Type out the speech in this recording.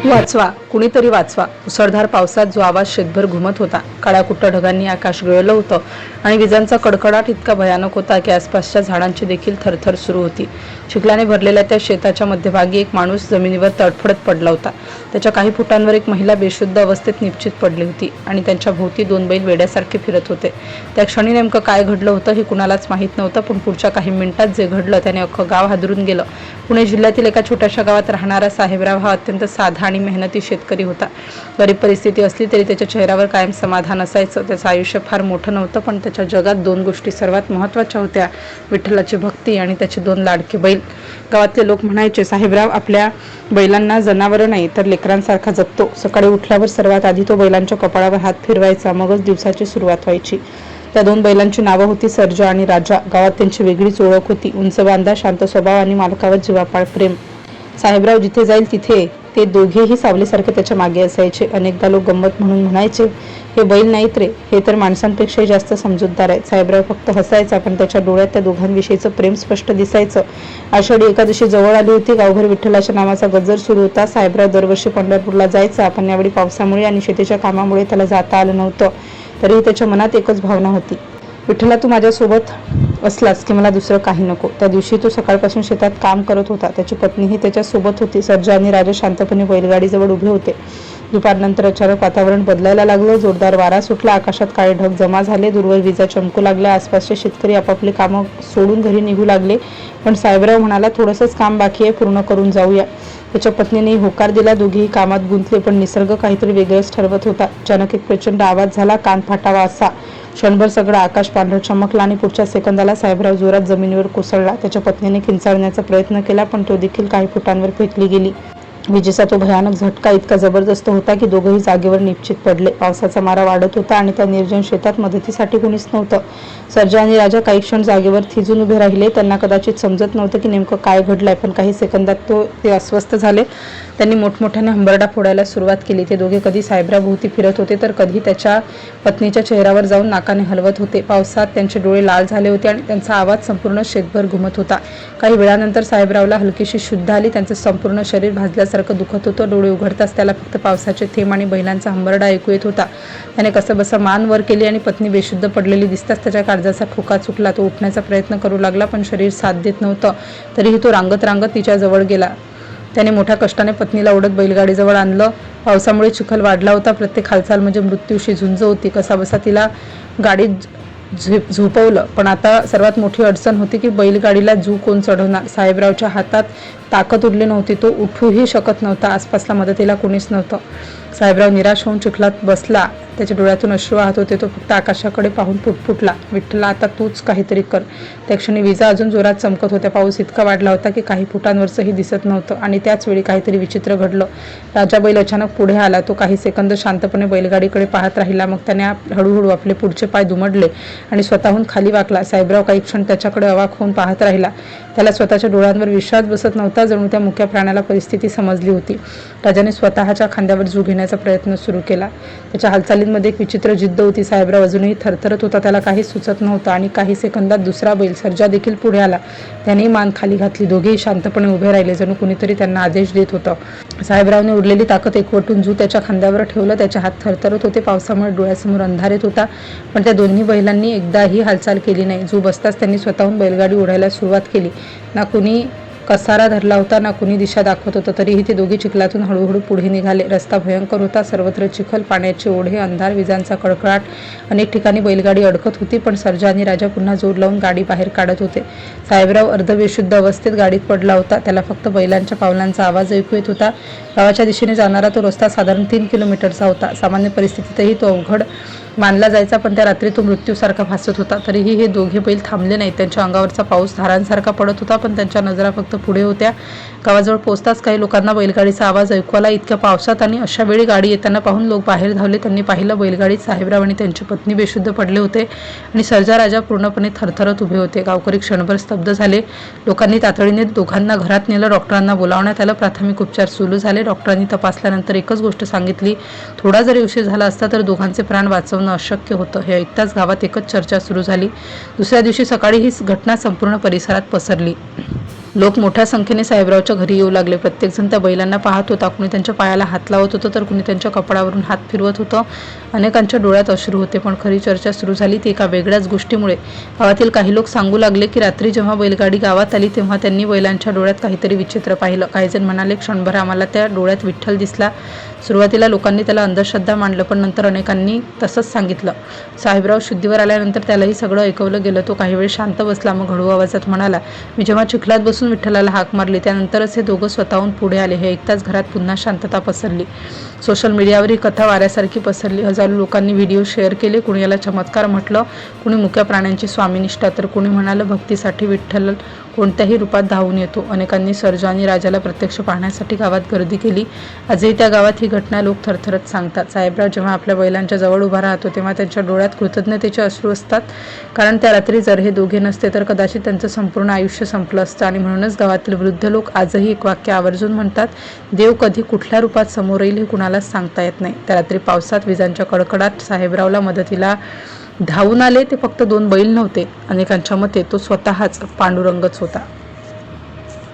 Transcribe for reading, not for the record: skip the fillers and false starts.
वाचवा, कुणीतरी वाचवा. मुसळधार पावसात जो आवाज शेतभर घुमत होता. काळ्याकुट्ट ढगांनी आकाश गळलं होतं आणि विजांचा कडकडाट इतका भयानक होता की आसपासच्या झाडांची देखील थरथर सुरू होती. चिखलाने भरलेल्या त्या शेताच्या मध्यभागी एक माणूस जमिनीवर तडफडत पडला होता. त्याच्या काही फुटांवर एक महिला बेशुद्ध अवस्थेत निश्चित पडली होती आणि त्यांच्या भोवती दोन बैल वेड्यासारखे फिरत होते. त्या क्षणी नेमकं काय घडलं होतं हे कुणालाच माहीत नव्हतं, पण पुढच्या काही मिनिटात जे घडलं त्याने अख्खं गाव हादरून गेलं. पुणे जिल्ह्यातील एका छोट्याशा गावात राहणारा साहेबराव हा अत्यंत साधा आणि मेहनती शेतकरी होता. गरीब परिस्थिती असली तरी त्याच्या चेहऱ्यावर कायम समाधान असायचं. त्याचं आयुष्य फार मोठं नव्हतं, पण त्याच्या जगात दोन गोष्टी सर्वात महत्त्वाच्या होत्या: विठ्ठलाची भक्ती आणि त्याचे दोन लाडके बैल. गावातले लोक म्हणायचे, साहेबराव आपल्या बैलांना जनावरं नाही तर लेकरांसारखा जपतो. सकाळी उठल्यावर सर्वात आधी तो बैलांच्या कपाळावर हात फिरवायचा, मगच दिवसाची सुरुवात व्हायची. त्या दोन बैलांची नावं होती सर्जा आणि राजा. गावात त्यांची वेगळीच ओळख होती: उंच बांधा, शांत स्वभाव आणि मालकावर जीवापाड प्रेम. साहेबराव जिथे जाईल तिथे ते दोघेही सावलीसारखे त्याच्या मागे असायचे. अनेकदा लोक गंमत म्हणून म्हणायचे, हे बैल नाहीत रे, हे तर माणसांपेक्षाही जास्त समजूतदार आहेत. साहेबराव फक्त हसायचा, पण त्याच्या डोळ्यात त्या दोघांविषयीचं प्रेम स्पष्ट दिसायचं. आषाढी एकादशी जवळ आली होती. गावभर विठ्ठलाच्या नावाचा गजर सुरू होता. साहेबराव दरवर्षी पंढरपूरला जायचा, पण यावेळी पावसामुळे आणि शेतीच्या कामामुळे त्याला जाता आलं नव्हतं. तरीही त्याच्या मनात एकच भावना होती: विठ्ठला, तू माझ्यासोबत असलास की मला दुसरं काही नको. त्या दिवशी तो सकाळपासून शेतात काम करत होता. त्याची पत्नीही त्याच्या सोबत होती. सर्जा आणि राजा शांतपणे बैलगाडीजवळ उभे होते. दुपारनंतर अचानक वातावरण बदलायला लागलं. जोरदार वारा सुटला. आकाशात काळे ढग जमा झाले. दूरवर विजा चमकू लागल्या. आसपासचे शेतकरी आपापली कामं सोडून घरी निघू लागले. पण साहेबराव म्हणाला, थोडंसंच काम बाकी आहे, पूर्ण करून जाऊया. त्याच्या पत्नीनेही होकार दिला. दोघेही कामात गुंतले, पण निसर्ग काहीतरी वेगळंच ठरवत होता. अचानक एक प्रचंड आवाज झाला, कान फाटावा असा. क्षणभर सगळं आकाश पांढरं चमकलं आणि पुढच्या सेकंदाला साहेबराव जोरात जमिनीवर कोसळला. त्याच्या पत्नीने किंचाळण्याचा प्रयत्न केला, पण तो देखील काही फुटांवर फेकली गेली. विजेचा तो भयानक झटका इतका जबरदस्त होता की दोघंही जागेवर निश्चित पडले. पावसाचा मारा वाढत होता आणि त्या निर्जन शेतात मदतीसाठी कोणीच नव्हतं. सर्जा आणि राजा काही क्षण जागेवर थिजून उभे राहिले. त्यांना कदाचित समजत नव्हतं की नेमकं काय घडलंय, पण काही सेकंदात ते अस्वस्थ झाले. त्यांनी मोठमोठ्याने हंबरडा फोडायला सुरुवात केली. ते दोघे कधी साहेबरावभोवती फिरत होते तर कधी त्याच्या पत्नीच्या चेहऱ्यावर जाऊन नाकाने हलवत होते. पावसात त्यांचे डोळे लाल झाले होते आणि त्यांचा आवाज संपूर्ण शेतभर घुमत होता. काही वेळानंतर साहेबरावला हलकीशी शुद्ध आली. त्यांचं संपूर्ण शरीर भाजल्यासारखं दुखत होतं. डोळे उघडताच त्याला फक्त पावसाचे थेंब आणि बैलांचा हंबरडा ऐकू येत होता. त्याने कसंबसं मान वर केली आणि पत्नी बेशुद्ध पडलेली दिसताच त्याच्या काळजाचा ठोका चुकला. तो उठण्याचा प्रयत्न करू लागला, पण शरीर साथ देत नव्हतं. तरीही तो रांगत रांगत तिच्या जवळ गेला. त्याने मोठ्या कष्टाने पत्नीला ओढत बैलगाडीजवळ आणलं. पावसामुळे चिखल वाढला होता. प्रत्येक हालचाल म्हणजे मृत्यूशी झुंज होती. कसाबसा तिला गाडीत झोपवलं, पण आता सर्वात मोठी अडचण होती की बैलगाडीला जू कोण चढवणार. साहेबरावच्या हातात ताकद उरली नव्हती. तो उठूही शकत नव्हता. आसपासला मदतीला कोणीच नव्हतं. साहेबराव निराश होऊन चिखलात बसला. त्याच्या डोळ्यातून अश्रू वाहत होते. तो फक्त आकाशाकडे पाहून पुटपुटला, विठ्ठला, आता तूच काहीतरी कर. त्या क्षणी विजा अजून जोरात चमकत होत्या. पाऊस इतका वाढला होता की काही फुटांवरचंही दिसत नव्हतं. आणि त्याच वेळी काहीतरी विचित्र घडलं. राजा बैल अचानक पुढे आला. तो काही सेकंद शांतपणे बैलगाडीकडे पाहत राहिला. मग त्याने हळूहळू आपले पुढचे पाय दुमडले आणि स्वतःहून खाली वाकला. साहेबराव काही क्षण त्याच्याकडे अवाक होऊन पाहत राहिला. त्याला स्वतःच्या डोळ्यांवर विश्वास बसत नव्हता. जणू त्या मुक्या प्राण्याला परिस्थिती समजली होती. राजाने स्वतःच्या खांद्यावर जू घेण्याचा प्रयत्न सुरू केला. त्याच्या हालचालींमध्ये एक विचित्र जिद्द होती. साहेबराव अजूनही थरथरत होता. त्याला काही सुचत नव्हतं आणि काही सेकंदात दुसरा बैल सर्जा देखील पुढे आला. त्यानेही मान खाली घातली. दोघेही शांतपणे उभे राहिले, जणू कुणीतरी त्यांना आदेश देत होतं. साहेबरावने उरलेली ताकद एकवटून जू त्याच्या खांद्यावर ठेवलं. त्याचे हात थरथरत होते. पावसामुळे डोळ्यासमोर अंधार येत होता, पण त्या दोन्ही बैलांनी एकदाही हालचाल केली नाही. जू बसताच त्यांनी स्वतःहून बैलगाडी ओढायला सुरुवात केली. ना कुणी कसारा धरला होता, ना कुणी दिशा दाखवत होतं. तरीही ते दोघे चिखलातून हळूहळू पुढे निघाले. रस्ता भयंकर होता. सर्वत्र चिखल, पाण्याचे ओढे, अंधार, विजांचा कडकडाट. अनेक ठिकाणी बैलगाडी अडकत होती, पण सर्जा आणि राजा पुन्हा जोर लावून गाडी बाहेर काढत होते. साहेबराव अर्धबेशुद्ध अवस्थेत गाडीत पडला होता. त्याला फक्त बैलांच्या पावलांचा आवाज ऐकू येत होता. गावाच्या दिशेने जाणारा तो रस्ता साधारण 3 किलोमीटरचा होता. सामान्य परिस्थितीतही तो अवघड मानला जायचा, पण त्या रात्री तो मृत्यूसारखा भासत होता. तरीही हे दोघे बैल थांबले नाहीत. त्यांच्या अंगावरचा पाऊस धारांसारखा पडत होता, पण त्यांच्या नजरा फक्त पुढे होत्या. गावाजवळ पोहोचताच काही लोकांना बैलगाडीचा आवाज ऐकू आला. इतक्या पावसात आणि अशा वेळी गाडी येताना पाहून लोक बाहेर धावले. त्यांनी पाहिलं, बैलगाडीत साहेबराव आणि त्यांची पत्नी बेशुद्ध पडले होते आणि सर्जा राजा पूर्णपणे थरथरत उभे होते. गावकरी क्षणभर स्तब्ध झाले. लोकांनी तातडीने दोघांना घरात नेलं. डॉक्टरांना बोलावण्यात आलं. प्राथमिक उपचार सुरू झाले. डॉक्टरांनी तपासल्यानंतर एकच गोष्ट सांगितली: थोडा जरी उशीर झाला असता तर दोघांचे प्राण वाचवणं अशक्य होतं. हे ऐकताच गावात एकच चर्चा सुरू झाली. दुसऱ्या दिवशी सकाळी ही घटना संपूर्ण परिसरात पसरली. लोक मोठ्या संख्येने साहेबरावच्या घरी येऊ लागले. प्रत्येकजण त्या बैलांना पाहत होता. कुणी त्यांच्या पायाला हात लावत होतं तर कुणी त्यांच्या कपडावरून हात फिरवत होतं. अनेकांच्या डोळ्यात अश्रू होते. पण खरी चर्चा सुरू झाली ती एका वेगळ्याच गोष्टीमुळे. गावातील काही लोक सांगू लागले की रात्री जेव्हा बैलगाडी गावात आली तेव्हा त्यांनी बैलांच्या डोळ्यात काहीतरी विचित्र पाहिलं. काहीजण म्हणाले, क्षणभर आम्हाला त्या डोळ्यात विठ्ठल दिसला. सुरुवातीला लोकांनी त्याला अंधश्रद्धा मानलं, पण नंतर अनेकांनी तसंच सांगितलं. साहेबराव शुद्धीवर आल्यानंतर त्यालाही सगळं ऐकवलं गेलं. तो काही वेळ शांत बसला, मग हळू आवाजात म्हणाला, मी जेव्हा चिखलात बसून विठ्ठलाला हाक मारली त्यानंतरच हे दोघं स्वतःहून पुढे आले. हे ऐकताच घरात पुन्हा शांतता पसरली. सोशल मीडियावर ही कथा वाऱ्यासारखी पसरली. हजारो लोकांनी व्हिडिओ शेअर केले. कुणी याला चमत्कार म्हटलं, कुणी मुक्या प्राण्यांची स्वामीनिष्ठा, तर कुणी म्हणालं भक्तीसाठी विठ्ठल कोणत्याही रूपात धावून येतो. अनेकांनी सर्जा आणि राजाला प्रत्यक्ष पाहण्यासाठी गावात गर्दी केली. आजही त्या गावात ही घटना लोक थरथरत सांगतात. साहेबराव जेव्हा आपल्या बैलांच्या जवळ उभा राहतो तेव्हा त्यांच्या डोळ्यात कृतज्ञतेचे अश्रू असतात, कारण त्या रात्री जर हे दोघे नसते तर कदाचित त्यांचं संपूर्ण आयुष्य संपलं असतं. आणि म्हणूनच गावातील वृद्ध लोक आजही एक वाक्य आवर्जून म्हणतात, देव कधी कुठल्या रूपात समोर येईल हे कुणालाच सांगता येत नाही. त्या रात्री पावसात विजांच्या कडकडाट साहेबरावला मदतीला धावून आले ते फक्त 2 बैल नव्हते. अनेकांच्या मते तो स्वतःच पांडुरंगच होता.